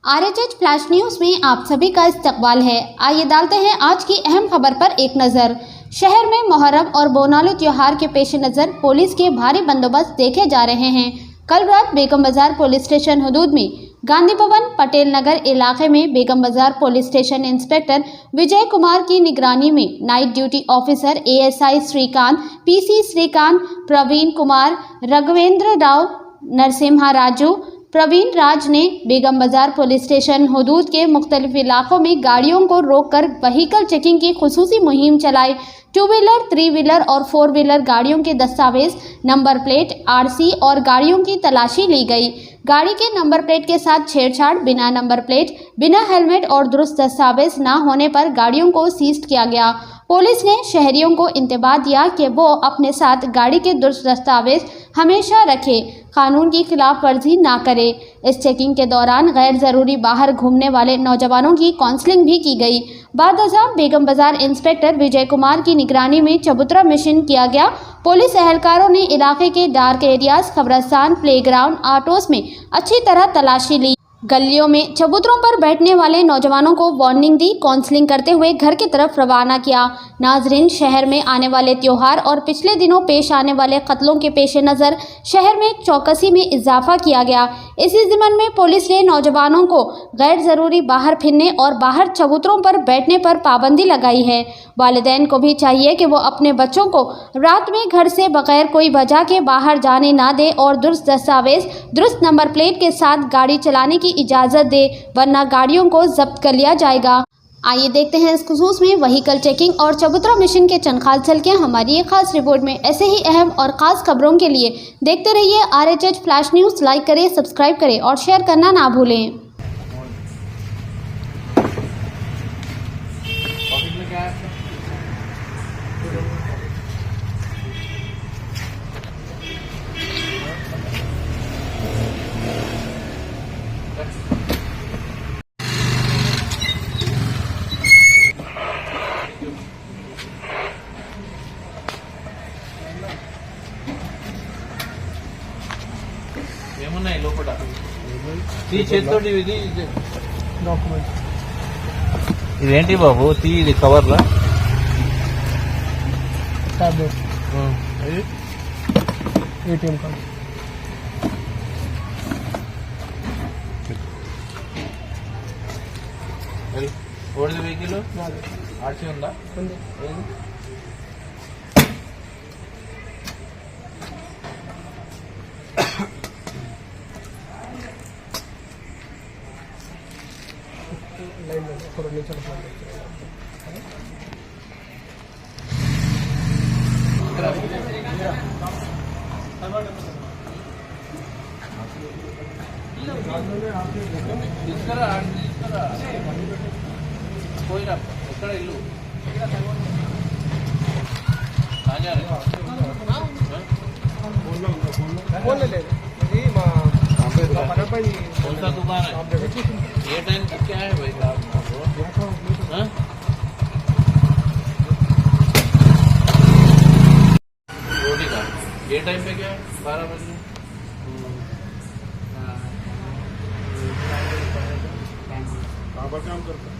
आरएचएच flash news में आप सभी का इस्तकबाल है। आइए डालते हैं आज की अहम खबर पर एक नज़र। शहर में मुहर्रम और बोनालू त्योहार के पेश नज़र पुलिस के भारी बंदोबस्त देखे जा रहे हैं। कल रात बेगम बाजार पुलिस स्टेशन हदूद में गांधी भवन पटेल नगर इलाके में Begum Bazar police station inspector Vijay Kumar की निगरानी में night duty officer ASI Srikanth, PC Srikanth, Praveen Kumar, Raghuvendra Rao, Narasimha Raju, Praveen Raj ने बेगम बाजार पुलिस स्टेशन हदूद के मुख्तलिफ इलाकों में गाड़ियों को रोककर व्हीकल चेकिंग की खुसूसी मुहिम चलाई। 2 व्हीलर, 3 व्हीलर और 4 व्हीलर गाड़ियों के दस्तावेज, नंबर प्लेट, आरसी और गाड़ियों की तलाशी ली गई। गाड़ी के नंबर प्लेट के साथ छेड़छाड़, बिना नंबर प्लेट, बिना हेलमेट और दुरुस्त दस्तावेज न होने पर गाड़ियों को सीज किया गया। पुलिस ने शहरियों को इंतबाह दिया कि वो अपने साथ गाड़ी के दुरुस्त दस्तावेज हमेशा रखें, कानून की खिलाफ वर्जी ना करें। इस चेकिंग के दौरान गैर ज़रूरी बाहर घूमने वाले नौजवानों की काउंसलिंग भी की गई। बादशाह बेगम बाजार इंस्पेक्टर विजय कुमार की निगरानी में चबूतरा मिशन किया गया। पुलिस एहलकारों ने इलाके के डार्क एरियाज, कब्रिस्तान, प्लेग्राउंड, ऑटोस में अच्छी तरह तलाशी ली। गलियों में चबूतरों पर बैठने वाले नौजवानों को वार्निंग दी, काउंसलिंग करते हुए घर की तरफ रवाना किया। नाजरीन, शहर में आने वाले त्योहार और पिछले दिनों पेश आने वाले कत्लों के पेश नज़र शहर में चौकसी में इजाफा किया गया। इसी ज़िम्मन में पुलिस ने नौजवानों को गैर ज़रूरी बाहर फिरने और बाहर चबूतरों पर बैठने पर पाबंदी लगाई है। वालिदैन को भी चाहिए कि वो अपने बच्चों को रात में घर से बगैर कोई वजह के बाहर जाने ना दे और दुरुस्त दस्तावेज, दुरुस्त नंबर प्लेट के साथ गाड़ी चलाने की इजाज़त दे, वरना गाड़ियों को जब्त कर लिया जाएगा। आइए देखते हैं इस खुसूस में व्हीकल चेकिंग और चबूतरा मिशन के चंद खास झलकियां हमारी एक खास रिपोर्ट में। ऐसे ही अहम और ख़ास खबरों के लिए देखते रहिए आरएचएच फ्लैश न्यूज़। लाइक करें, सब्सक्राइब करें और शेयर करना ना भूलें। ఏమున్నాయి లోపల తీ చేతితోటి ఇది డాక్యుమెంట్ ఇదేంటి బాబు తీ ఇది కవర్లా టాబ్లెట్ ఇది ఏటీఎం కార్డు ఓడిది వెహికల్ ఆర్సీ ఉందా ఉంది తీసుకురా పోయిరా ఎక్కడ ఇల్లు कौन सा दुकान है? ये टाइम क्या है भाई साहब? रोटी का ये टाइम पे क्या है? 12 बजे। कहाँ पर काम करता है?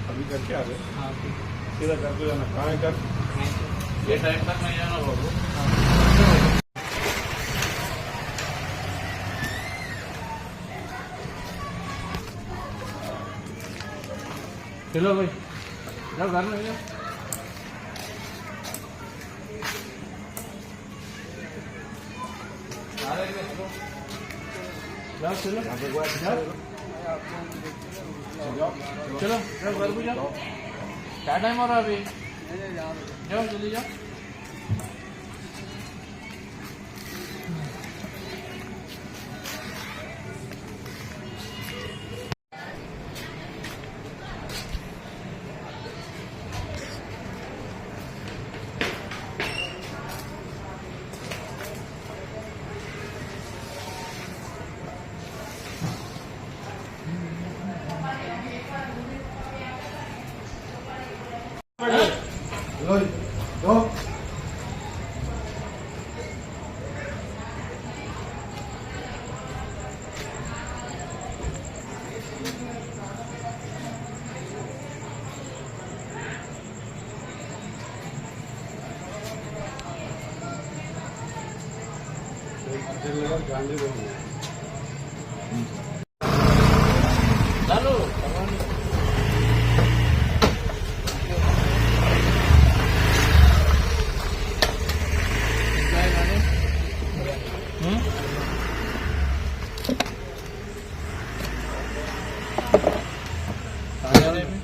अभी घर के आ गए? सीधा घर को जाना। कहाँ है घर? ये टाइम तक नहीं जाना बाबू। चलो भाई जाओ घर में जाओ। जाओ चलो चलो जाओ घर को जाओ। क्या टाइम हो रहा है अभी? जाओ जल्दी जाओ। गांधी रोड में चालू कहाँ जा रहे हैं?